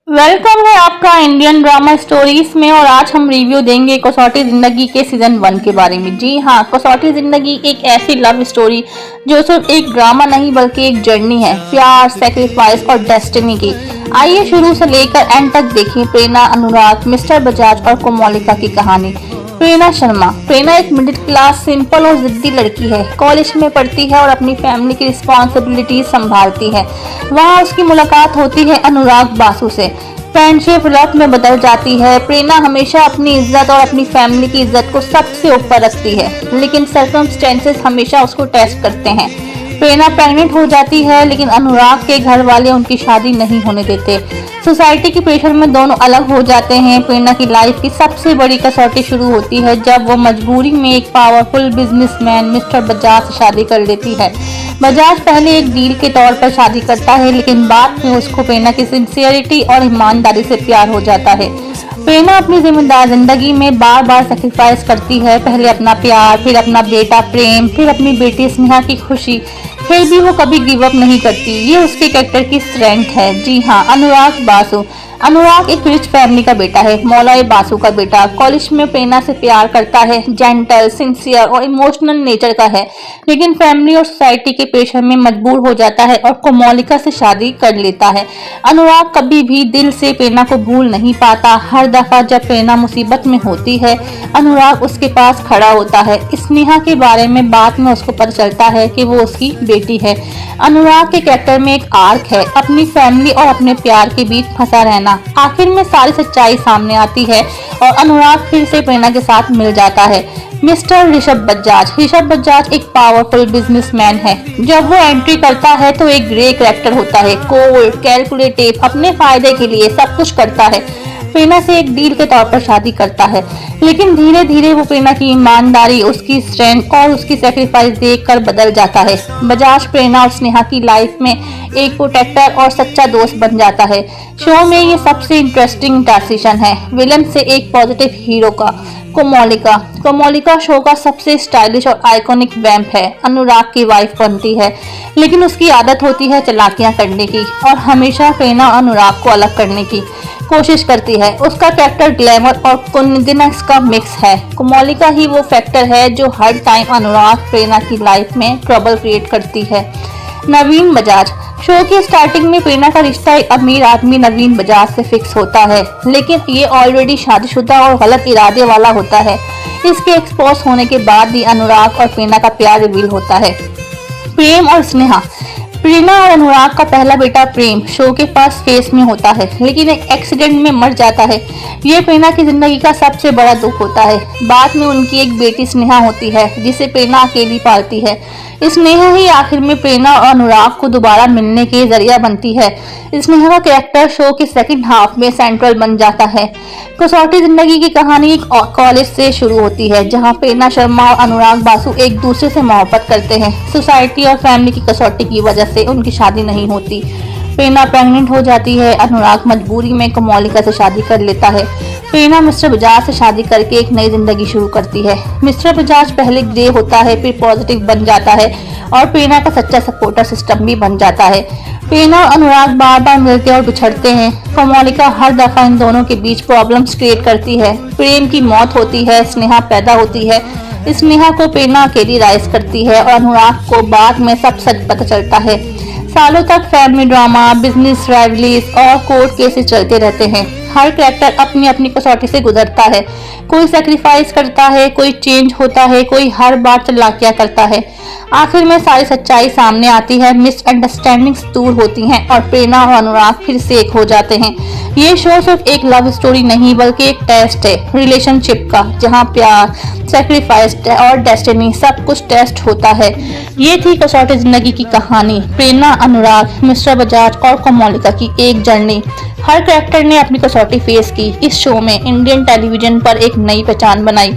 Welcome है आपका Indian drama stories में। और आज हम रिव्यू देंगे कसौटी जिंदगी के सीजन 1 के बारे में। जी हाँ, कसौटी जिंदगी एक ऐसी लव स्टोरी जो सिर्फ एक ड्रामा नहीं बल्कि एक जर्नी है प्यार, सेक्रीफाइस और डेस्टिनी की। आइए शुरू से लेकर एंड तक देखें प्रेरणा, अनुराग, मिस्टर बजाज और कोमोलिका की कहानी। प्रेरणा शर्मा। प्रेरणा एक मिडिल क्लास सिंपल और जिद्दी लड़की है। कॉलेज में पढ़ती है और अपनी फैमिली की रिस्पॉन्सिबिलिटीज संभालती है। वहाँ उसकी मुलाकात होती है अनुराग बासु से। फ्रेंडशिप लव में बदल जाती है। प्रेरणा हमेशा अपनी इज्जत और अपनी फैमिली की इज्जत को सबसे ऊपर रखती है, लेकिन सर्कमस्टेंसेस हमेशा उसको टेस्ट करते हैं। प्रेरणा प्रेग्नेंट हो जाती है, लेकिन अनुराग के घर वाले उनकी शादी नहीं होने देते। सोसाइटी के प्रेशर में दोनों अलग हो जाते हैं। प्रेरणा की लाइफ की सबसे बड़ी कसौटी शुरू होती है जब वो मजबूरी में एक पावरफुल बिजनेसमैन मिस्टर बजाज से शादी कर लेती है। बजाज पहले एक डील के तौर पर शादी करता है, लेकिन बाद में उसको प्रेरणा की सिंसियरिटी और ईमानदारी से प्यार हो जाता है। प्रेरणा अपनी जिम्मेदार जिंदगी में बार बार सेक्रीफाइस करती है। पहले अपना प्यार, फिर अपना बेटा प्रेम, फिर अपनी बेटी स्नेहा की खुशी। फिर भी वो कभी गिव अप नहीं करती। ये उसके कैरेक्टर की स्ट्रेंथ है। जी हाँ, अनुराग बासु। अनुराग एक रिच फैमिली का बेटा है, मौलाए बासु का बेटा। कॉलेज में प्रेरणा से प्यार करता है। जेंटल, सिंसियर और इमोशनल नेचर का है, लेकिन फैमिली और सोसाइटी के प्रेशर में मजबूर हो जाता है और कोमोलिका से शादी कर लेता है। अनुराग कभी भी दिल से प्रेरणा को भूल नहीं पाता। हर दफा जब प्रेरणा मुसीबत में होती है, अनुराग उसके पास खड़ा होता है। स्नेहा के बारे में बाद में उसको पता चलता है कि वो उसकी बेटी है। अनुराग के कैरेक्टर में एक आर्क है, अपनी फैमिली और अपने प्यार के बीच फंसा रहना। आखिर में सारी सच्चाई सामने आती है और अनुराग फिर से प्रेरणा के साथ मिल जाता है। मिस्टर ऋषभ बजाज। ऋषभ बजाज एक पावरफुल बिजनेसमैन है। जब वो एंट्री करता है तो एक ग्रे कैरेक्टर होता है, कोल्ड, कैलकुलेटिव, अपने फायदे के लिए सब कुछ करता है। प्रेरणा से एक डील के तौर पर शादी करता है, लेकिन धीरे धीरे वो प्रेरणा की ईमानदारी, उसकी स्ट्रेंथ और उसकी सेक्रीफाइस देखकर बदल जाता है। बजाज प्रेरणा और स्नेहा की लाइफ में एक प्रोटेक्टर और सच्चा दोस्त बन जाता है। शो में ये सबसे इंटरेस्टिंग ट्रांजिशन है, विलन से एक पॉजिटिव हीरो का। कोमोलिका। कोमोलिका शो का सबसे स्टाइलिश और आइकॉनिक वैम्प है। अनुराग की वाइफ बनती है, लेकिन उसकी आदत होती है चालाकियां करने की और हमेशा प्रेरणा और अनुराग को अलग करने की कोशिश करती है। उसका कैरेक्टर ग्लैमर और कुंदनस का मिक्स है। कोमोलिका ही वो फैक्टर है जो हर टाइम अनुराग प्रेरणा की लाइफ में ट्रबल क्रिएट करती है। नवीन बजाज। शो की स्टार्टिंग में प्रेरणा का रिश्ता एक अमीर आदमी नवीन बजाज से फिक्स होता है, लेकिन ये ऑलरेडी शादीशुदा और गलत इरादे वाला होता है। इसके एक्सपोज होने के बाद ही अनुराग और प्रेरणा का प्यार रिवील होता है। प्रेम और स्नेहा। प्रेरणा और अनुराग का पहला बेटा प्रेम शो के फर्स्ट फेज में होता है, लेकिन एक एक्सीडेंट में मर जाता है। ये प्रेरणा की जिंदगी का सबसे बड़ा दुख होता है। बाद में उनकी एक बेटी स्नेहा होती है, जिसे प्रेरणा अकेली पालती है। स्नेहा ही आखिर में प्रेरणा और अनुराग को दोबारा मिलने के जरिया बनती है। स्नेहा का कैरेक्टर शो के सेकंड हाफ में सेंट्रल बन जाता है। कसौटी जिंदगी की कहानी एक कॉलेज से शुरू होती है, जहां प्रेरणा शर्मा और अनुराग बासु एक दूसरे से मोहब्बत करते हैं। सोसाइटी और फैमिली की कसौटी की वजह से उनकी शादी नहीं होती। प्रेरणा प्रेग्नेंट हो जाती है। अनुराग मजबूरी में कोमोलिका से शादी कर लेता है। प्रेरणा मिस्टर बजाज से शादी करके एक नई जिंदगी शुरू करती है। मिस्टर बजाज पहले ग्रे होता है, फिर पॉजिटिव बन जाता है और प्रेरणा का सच्चा सपोर्टर सिस्टम भी बन जाता है। प्रेरणा और अनुराग बार बार मिलते और बिछड़ते हैं। कोमोलिका हर दफा इन दोनों के बीच प्रॉब्लम्स क्रिएट करती है। प्रेम की मौत होती है, स्नेहा पैदा होती है। स्नेहा को प्रेरणा अकेली राइज करती है और अनुराग को बाद में सब सच पता चलता है। सालों तक फैमिली ड्रामा, बिजनेस राइवलीज और कोर्ट केसेस चलते रहते हैं। हर कैरेक्टर अपनी अपनी कसौटी से गुजरता है। कोई सेक्रीफाइस करता है, कोई चेंज होता है, कोई हर बार चालाकियां करता है। आखिर में सारी सच्चाई सामने आती है, मिसअंडरस्टैंडिंग्स दूर होती हैं और प्रेरणा और अनुराग फिर से एक हो जाते हैं। ये शो सिर्फ एक लव स्टोरी नहीं बल्कि एक टेस्ट है रिलेशनशिप का, जहाँ प्यार, सेक्रीफाइस और डेस्टिनी सब कुछ टेस्ट होता है। ये थी कसौटी जिंदगी की कहानी, प्रेरणा, अनुराग, मिस्टर बजाज और कोमोलिका की एक जर्नी। हर कैरेक्टर ने अपनी कसौटी फेस की। इस शो में इंडियन टेलीविजन पर एक नई पहचान बनाई।